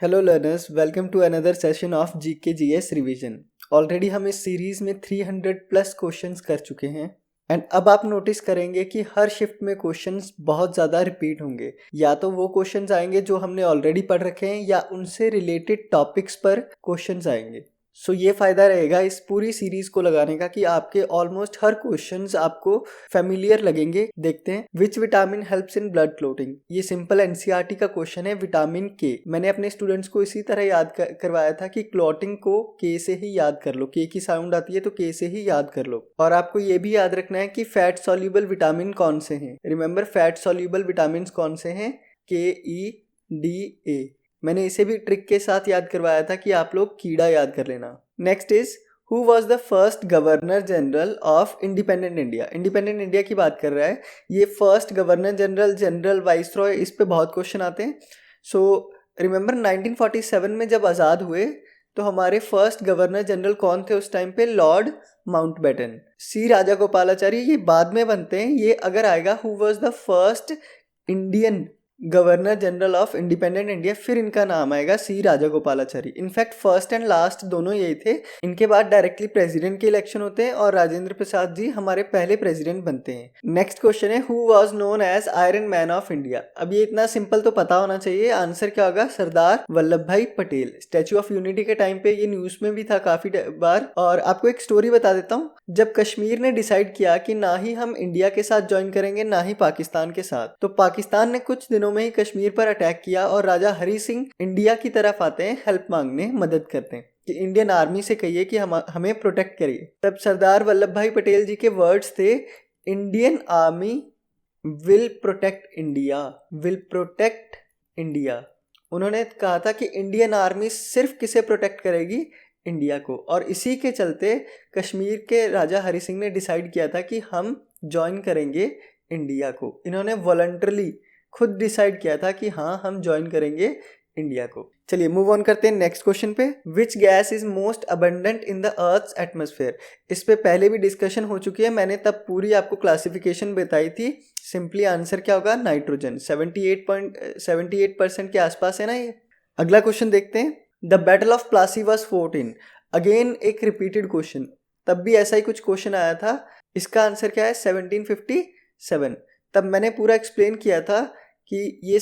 Hello learners, welcome to another session of GK GS revision. Already हम इस series में 300 plus questions कर चुके हैं एंड अब आप नोटिस करेंगे कि हर शिफ्ट में क्वेश्चंस बहुत ज़्यादा रिपीट होंगे। या तो वो क्वेश्चंस आएंगे जो हमने ऑलरेडी पढ़ रखे हैं या उनसे रिलेटेड टॉपिक्स पर क्वेश्चंस आएंगे। सो ये फ़ायदा रहेगा इस पूरी सीरीज को लगाने का कि आपके ऑलमोस्ट हर क्वेश्चंस आपको फेमिलियर लगेंगे। देखते हैं, which vitamin helps in blood clotting. ये सिंपल एनसीईआरटी का क्वेश्चन है। विटामिन के मैंने अपने स्टूडेंट्स को इसी तरह याद करवाया था कि क्लॉटिंग को के से ही याद कर लो, के की साउंड आती है तो के से ही याद कर लो। और आपको ये भी याद रखना है कि फैट सॉल्युबल विटामिन कौन से हैं। रिमेंबर, फैट सॉल्युबल विटामिन कौन से हैं? के, ई, डी, ए। मैंने इसे भी ट्रिक के साथ याद करवाया था कि आप लोग कीड़ा याद कर लेना। Next is, who was the first governor general of independent India. Independent India की बात कर रहा है। ये first governor general, general viceroy, इस पे बहुत क्वेश्चन आते हैं। सो रिमेंबर 1947 में जब आज़ाद हुए तो हमारे फर्स्ट गवर्नर जनरल कौन थे उस टाइम पे? Lord Mountbatten. सी राजागोपालाचारी ये बाद में बनते हैं। ये अगर आएगा who was the first Indian governor general of independent India, फिर इनका नाम आएगा C Rajagopalachari. In fact first and last दोनों यही थे। इनके बाद डायरेक्टली प्रेसिडेंट के इलेक्शन होते हैं और राजेंद्र प्रसाद जी हमारे पहले प्रेसिडेंट बनते हैं। नेक्स्ट क्वेश्चन है, who was known as iron man of India. अब ये इतना सिंपल तो पता होना चाहिए। आंसर क्या होगा? सरदार वल्लभ भाई पटेल। स्टैच्यू ऑफ यूनिटी के टाइम पे ये न्यूज में भी था काफी बार। और आपको एक स्टोरी बता देता हूँ। जब कश्मीर ने डिसाइड किया कि ना ही हम इंडिया के साथ ज्वाइन करेंगे ना ही पाकिस्तान के साथ, तो पाकिस्तान ने कुछ दिनों में ही कश्मीर पर अटैक किया और राजा हरि सिंह इंडिया की तरफ आते हैं हेल्प मांगने, मदद करते हैं कि इंडियन आर्मी से कहिए कि हमें प्रोटेक्ट करिए। तब सरदार वल्लभ भाई पटेल जी के वर्ड्स थे, Indian army will protect India, will protect India. उन्होंने कहा था कि इंडियन आर्मी सिर्फ किसे प्रोटेक्ट करेगी? इंडिया को। और इसी के चलते कश्मीर के राजा हरि सिंह ने डिसाइड किया था कि हम ज्वाइन करेंगे इंडिया को। इन्होंने वॉलंटरली खुद डिसाइड किया था कि हाँ हम ज्वाइन करेंगे इंडिया को। चलिए मूव ऑन करते हैं नेक्स्ट क्वेश्चन पे। Which gas is most abundant in the earth's atmosphere. इस पे पहले भी डिस्कशन हो चुकी है, मैंने तब पूरी आपको क्लासिफिकेशन बताई थी। सिंपली आंसर क्या होगा? नाइट्रोजन। 78% के आसपास है ना ये। अगला क्वेश्चन देखते हैं। The battle of Plassey was fort in. Again एक रिपीटेड क्वेश्चन, तब भी ऐसा ही कुछ क्वेश्चन आया था। इसका आंसर क्या है? 1757। तब मैंने पूरा एक्सप्लेन किया था कि ये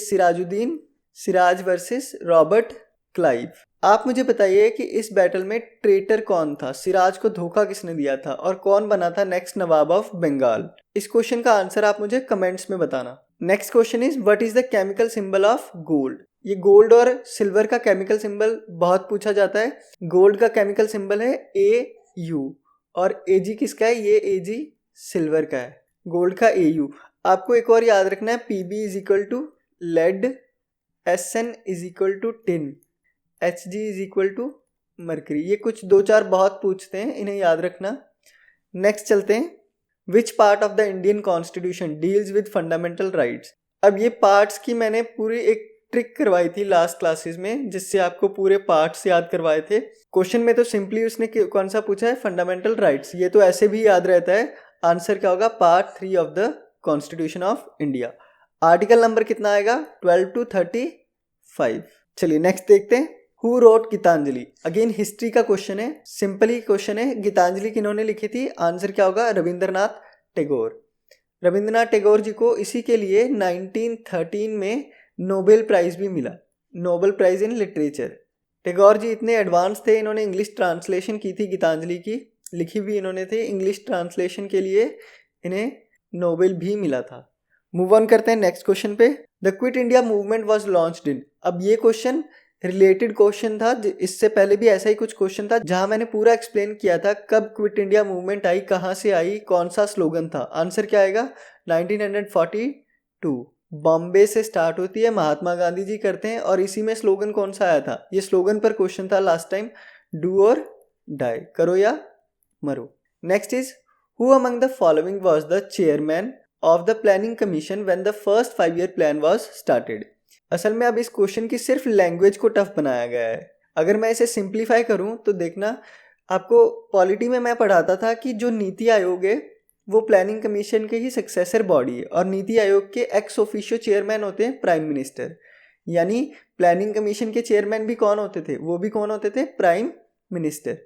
सिराज वर्सेस रॉबर्ट क्लाइव। आप मुझे बताइए कि इस बैटल में ट्रेटर कौन था? सिराज को धोखा किसने दिया था और कौन बना था नेक्स्ट नवाब ऑफ बंगाल? इस क्वेश्चन का आंसर आप मुझे कमेंट्स में बताना। Next question is, what is the chemical symbol of gold. ये गोल्ड और सिल्वर का केमिकल सिंबल बहुत पूछा जाता है। गोल्ड का केमिकल सिंबल है AU और AG किसका है? ये AG सिल्वर का है, गोल्ड का AU। आपको एक और याद रखना है, PB is equal to lead, SN is equal to tin, Hg is equal to mercury. ये कुछ 2-4 बहुत पूछते हैं, इन्हें याद रखना। नेक्स्ट चलते हैं। Which part of the Indian constitution deals with fundamental rights. अब ये पार्ट्स की मैंने पूरी एक ट्रिक करवाई थी लास्ट क्लासेस में, जिससे आपको पूरे पार्ट्स याद करवाए थे। क्वेश्चन में तो सिंपली उसने कौन सा पूछा है? Fundamental rights. ये तो ऐसे भी याद रहता है। आंसर क्या होगा? Part 3 of the constitution of India. Article number कितना आएगा? 12 to 35। चलिए नेक्स्ट देखते हैं। Who wrote Gitanjali. Again history का क्वेश्चन है, सिंपल ही क्वेश्चन है। गीतांजलि किन्होंने लिखी थी? आंसर क्या होगा? रविंद्रनाथ टैगोर। रविंद्रनाथ टैगोर जी को इसी के लिए 1913 में नोबेल प्राइज भी मिला, Nobel prize in literature. Tagore ji इतने एडवांस थे, इन्होंने इंग्लिश ट्रांसलेशन की थी गीतांजलि की, लिखी भी इन्होंने थी। इंग्लिश ट्रांसलेशन के लिए इन्हें नोबेल भी मिला था। मूव ऑन करते हैं नेक्स्ट क्वेश्चन पे। The quit India movement was launched in. अब ये क्वेश्चन रिलेटेड क्वेश्चन था, इससे पहले भी ऐसा ही कुछ क्वेश्चन था जहां मैंने पूरा एक्सप्लेन किया था कब क्विट इंडिया मूवमेंट आई, कहां से आई, कौन सा स्लोगन था। आंसर क्या आएगा? 1942। बॉम्बे से स्टार्ट होती है, महात्मा गांधी जी करते हैं और इसी में स्लोगन कौन सा आया था? ये स्लोगन पर क्वेश्चन था लास्ट टाइम, डू और डाई, करो या मरो। Next is, who among the following was the chairman of the planning commission when the first 5-year plan was started. असल में अब इस क्वेश्चन की सिर्फ लैंग्वेज को टफ बनाया गया है। अगर मैं इसे सिंप्लीफाई करूं तो देखना, आपको पॉलिटी में मैं पढ़ाता था कि जो नीति आयोग है वो प्लानिंग कमीशन के ही सक्सेसर बॉडी है और नीति आयोग के एक्स ऑफिशियो चेयरमैन होते हैं प्राइम मिनिस्टर। यानी प्लानिंग कमीशन के चेयरमैन भी कौन होते थे? वो भी कौन होते थे? Prime minister.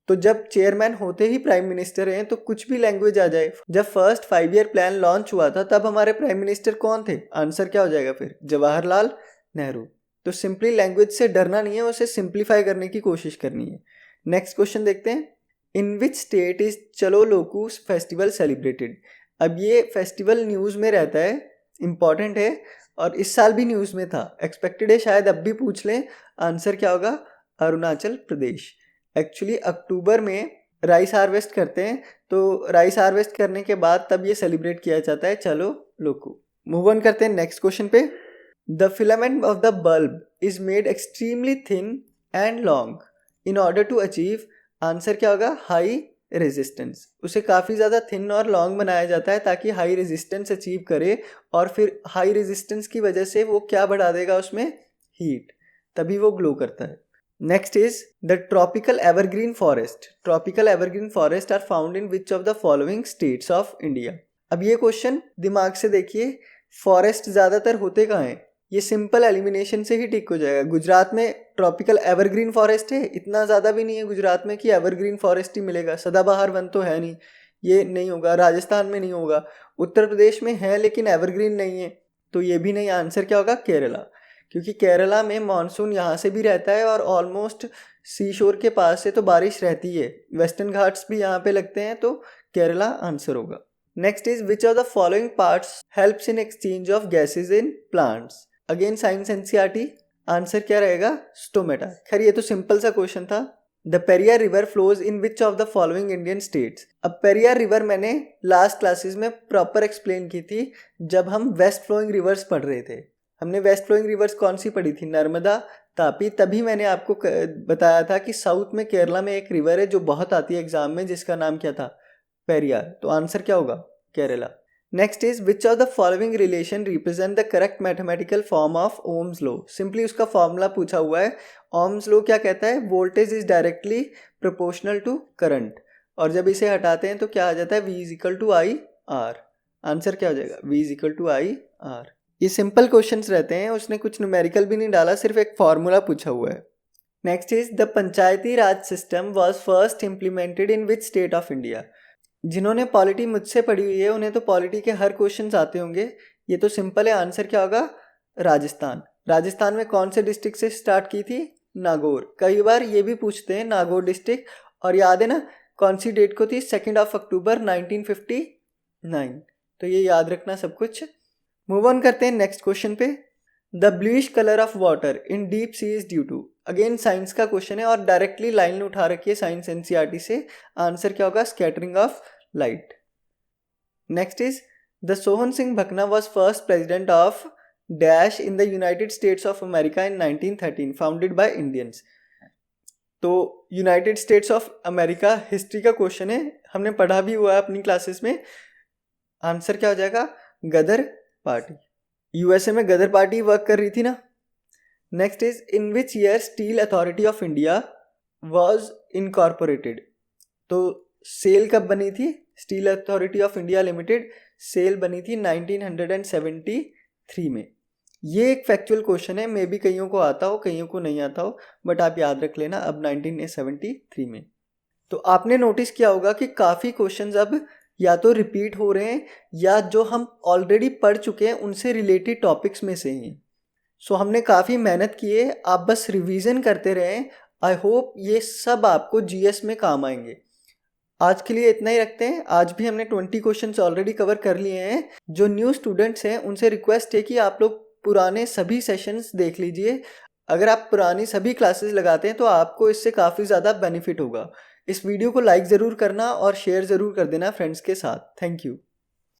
तो जब चेयरमैन होते ही प्राइम मिनिस्टर हैं तो कुछ भी लैंग्वेज आ जाए। जब फर्स्ट 5 ईयर प्लान लॉन्च हुआ था तब हमारे प्राइम मिनिस्टर कौन थे? आंसर क्या हो जाएगा फिर? जवाहरलाल नेहरू। तो सिंपली लैंग्वेज से डरना नहीं है, उसे सिंप्लीफाई करने की कोशिश करनी है। नेक्स्ट क्वेश्चन देखते हैं। इन विच स्टेट इज चलो लोकू फेस्टिवल सेलिब्रेटेड? अब ये फेस्टिवल न्यूज़ में रहता है, इंपॉर्टेंट है और इस साल भी न्यूज़ में था, एक्सपेक्टेड है शायद अब भी पूछ लें। आंसर क्या होगा? अरुणाचल प्रदेश। एक्चुअली अक्टूबर में राइस हार्वेस्ट करते हैं, तो राइस हार्वेस्ट करने के बाद तब ये सेलिब्रेट किया जाता है चलो लोकू। मूव ऑन करते हैं नेक्स्ट क्वेश्चन पे। The filament of the bulb is made extremely thin and long in order to achieve. Answer क्या होगा? High resistance. उसे काफ़ी ज़्यादा थिन और लॉन्ग बनाया जाता है ताकि हाई रेजिस्टेंस अचीव करे, और फिर हाई रेजिस्टेंस की वजह से वो क्या बढ़ा देगा उसमें? हीट, तभी वो ग्लो करता है। Next is the tropical evergreen forest. Tropical evergreen forest are found in which of the following states of India? अब ये क्वेश्चन दिमाग से देखिए, फॉरेस्ट ज़्यादातर होते कहाँ हैं? ये सिंपल एलिमिनेशन से ही टिक हो जाएगा। गुजरात में ट्रॉपिकल एवरग्रीन फॉरेस्ट है, इतना ज़्यादा भी नहीं है गुजरात में कि एवरग्रीन फॉरेस्ट ही मिलेगा। सदाबहार वन तो है नहीं, ये नहीं होगा। राजस्थान में नहीं होगा। उत्तर प्रदेश में है लेकिन एवरग्रीन नहीं है, तो ये भी नहीं। आंसर क्या होगा? केरला, क्योंकि केरला में मानसून यहाँ से भी रहता है और ऑलमोस्ट सी शोर के पास से तो बारिश रहती है। वेस्टर्न घाट्स भी यहाँ पे लगते हैं, तो केरला आंसर होगा। Next is which of the following parts helps in exchange of gases in plants? Again science NCERT. Answer क्या रहेगा? स्टोमेटा। खैर ये तो सिंपल सा क्वेश्चन था। The Periyar river flows in which of the following Indian states? अब Periyar river मैंने last classes में प्रॉपर एक्सप्लेन की थी जब हम वेस्ट फ्लोइंग रिवर्स पढ़ रहे थे। हमने वेस्ट फ्लोइंग रिवर्स कौन सी पढ़ी थी? नर्मदा, तापी। तभी मैंने आपको बताया था कि साउथ में केरला में एक रिवर है जो बहुत आती है एग्जाम में, जिसका नाम क्या था? पेरियार। तो आंसर क्या होगा? Kerala. Next is which of the following relation represent the correct mathematical form of Ohm's law? Simply उसका फॉर्मूला पूछा हुआ है। ओम्स लॉ क्या कहता है? Voltage is directly proportional to current, और जब इसे हटाते हैं तो क्या आ जाता है? V is equal to I R. Answer क्या हो जाएगा? V is equal to I R. ये सिंपल क्वेश्चंस रहते हैं, उसने कुछ न्यूमेरिकल भी नहीं डाला, सिर्फ एक फार्मूला पूछा हुआ है। Next is the Panchayati Raj system was first implemented in which state of India? जिन्होंने पॉलिटी मुझसे पढ़ी हुई है उन्हें तो पॉलिटी के हर क्वेश्चंस आते होंगे। ये तो सिंपल है। आंसर क्या होगा? राजस्थान। राजस्थान में कौन से डिस्ट्रिक्ट से स्टार्ट की थी? नागौर। कई बार ये भी पूछते हैं नागौर डिस्ट्रिक्ट, और याद है ना कौन सी डेट को थी? 2 अक्टूबर 1959। तो ये याद रखना सब कुछ। मूव ऑन करते हैं नेक्स्ट क्वेश्चन पे। The bluish colour of water in deep sea is due to? Again science का क्वेश्चन है और डायरेक्टली लाइन उठा रखी है साइंस एनसीईआरटी से। आंसर क्या होगा? Scattering of light. Next is the Sohan Singh Bhakna was first president of dash in the United States of America in 1913, founded by Indians. तो United States of America history का question है, हमने पढ़ा भी हुआ है अपनी क्लासेस में। आंसर क्या हो जाएगा? गदर पार्टी। यूएसए में गदर पार्टी वर्क कर रही थी ना। Next is in which year steel authority of India was incorporated? तो सेल कब बनी थी? Steel authority of India limited SAIL बनी थी 1973 में। ये एक फैक्चुअल क्वेश्चन है, मे बी कईयों को आता हो कईयों को नहीं आता हो, बट आप याद रख लेना अब 1973 में। तो आपने नोटिस किया होगा कि काफ़ी क्वेश्चंस अब या तो रिपीट हो रहे हैं या जो हम ऑलरेडी पढ़ चुके हैं उनसे रिलेटेड टॉपिक्स में से ही। सो हमने काफ़ी मेहनत की है, आप बस रिवीजन करते रहें। आई होप ये सब आपको जीएस में काम आएंगे। आज के लिए इतना ही रखते हैं। आज भी हमने 20 क्वेश्चंस ऑलरेडी कवर कर लिए हैं। जो न्यू स्टूडेंट्स हैं उनसे रिक्वेस्ट है कि आप लोग पुराने सभी सेशंस देख लीजिए। अगर आप पुरानी सभी क्लासेस लगाते हैं तो आपको इससे काफ़ी ज़्यादा बेनिफिट होगा। इस वीडियो को लाइक ज़रूर करना और शेयर ज़रूर कर देना फ्रेंड्स के साथ। Thank you.